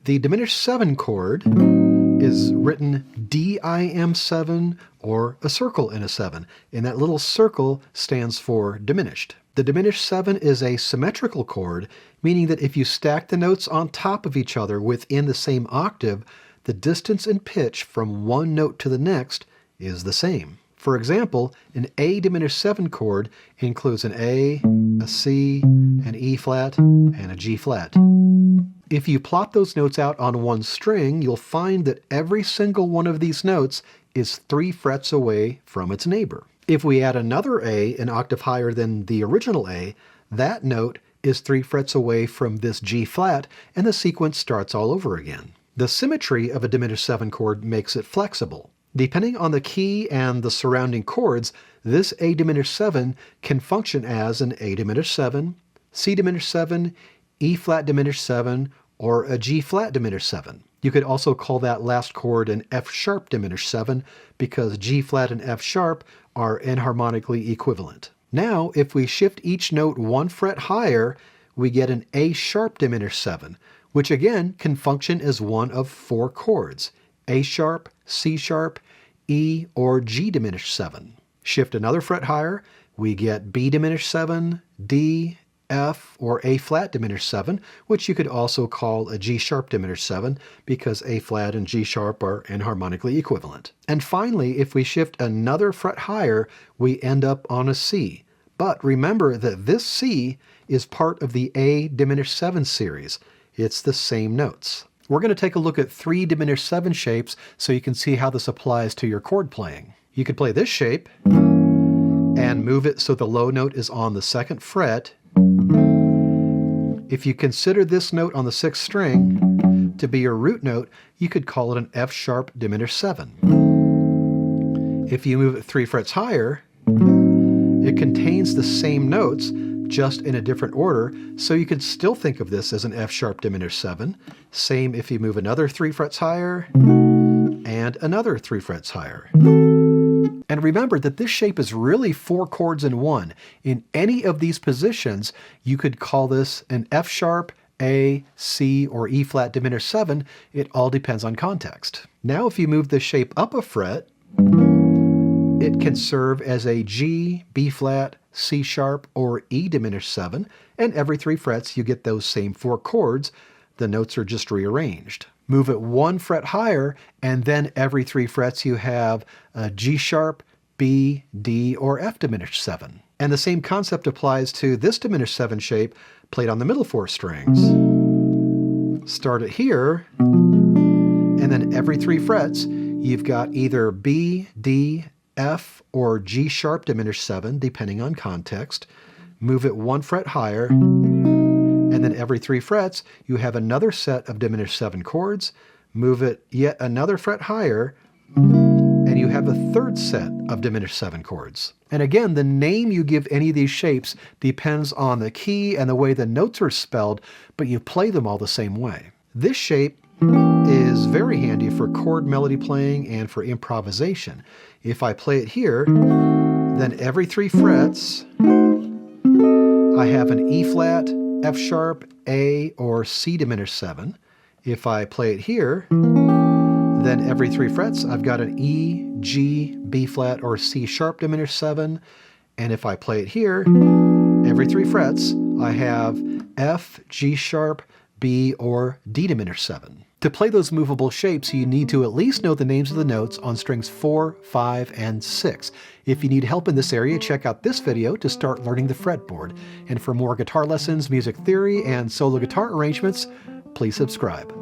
The diminished 7 chord is written dim7 or a circle in a 7, and that little circle stands for diminished. The diminished 7 is a symmetrical chord, meaning that if you stack the notes on top of each other within the same octave, the distance and pitch from one note to the next is the same. For example, an A diminished 7 chord includes an A, a C, an E flat, and a G flat. If you plot those notes out on one string, you'll find that every single one of these notes is 3 frets away from its neighbor. If we add another A an octave higher than the original A, that note is 3 frets away from this G flat, and the sequence starts all over again. The symmetry of a diminished 7 chord makes it flexible. Depending on the key and the surrounding chords, this A diminished 7 can function as an A diminished 7, C diminished 7, E flat diminished 7, or a G flat diminished 7. You could also call that last chord an F sharp diminished 7 because G flat and F sharp are enharmonically equivalent. Now, if we shift each note 1 fret higher, we get an A sharp diminished 7, which again can function as one of 4 chords: A sharp, C sharp, E, or G diminished 7. Shift another fret higher, we get B diminished 7, D, F, or A flat diminished 7, which you could also call a G sharp diminished 7 because A flat and G sharp are enharmonically equivalent. And finally, if we shift another fret higher, we end up on a C. But remember that this C is part of the A diminished 7 series. It's the same notes. We're going to take a look at 3 diminished 7 shapes so you can see how this applies to your chord playing. You could play this shape and move it so the low note is on the 2nd fret. If you consider this note on the 6th string to be your root note, you could call it an F sharp diminished 7. If you move it 3 frets higher, it contains the same notes, just in a different order, so you could still think of this as an F sharp diminished 7. Same if you move another 3 frets higher, and another 3 frets higher. And remember that this shape is really 4 chords in one. In any of these positions, you could call this an F sharp, A, C, or E flat diminished 7. It all depends on context. Now if you move this shape up a fret, it can serve as a G, B flat, C sharp, or E diminished 7, and every 3 frets you get those same 4 chords. The notes are just rearranged. Move it 1 fret higher, and then every 3 frets you have a G sharp, B, D, or F diminished 7. And the same concept applies to this diminished 7 shape played on the middle 4 strings. Start it here, and then every 3 frets you've got either B, D, F, or G sharp diminished 7, depending on context. Move it 1 fret higher, and then every 3 frets you have another set of diminished 7 chords. Move it yet another fret higher, and you have a 3rd set of diminished 7 chords. And again, the name you give any of these shapes depends on the key and the way the notes are spelled, but you play them all the same way. This shape is very handy for chord melody playing and for improvisation. If I play it here, then every 3 frets I have an E flat, F sharp, A, or C diminished 7. If I play it here, then every 3 frets I've got an E, G, B flat, or C sharp diminished 7. And if I play it here, every 3 frets I have F, G sharp, B, or D diminished 7. To play those movable shapes, you need to at least know the names of the notes on strings 4, 5, and 6. If you need help in this area, check out this video to start learning the fretboard. And for more guitar lessons, music theory, and solo guitar arrangements, please subscribe.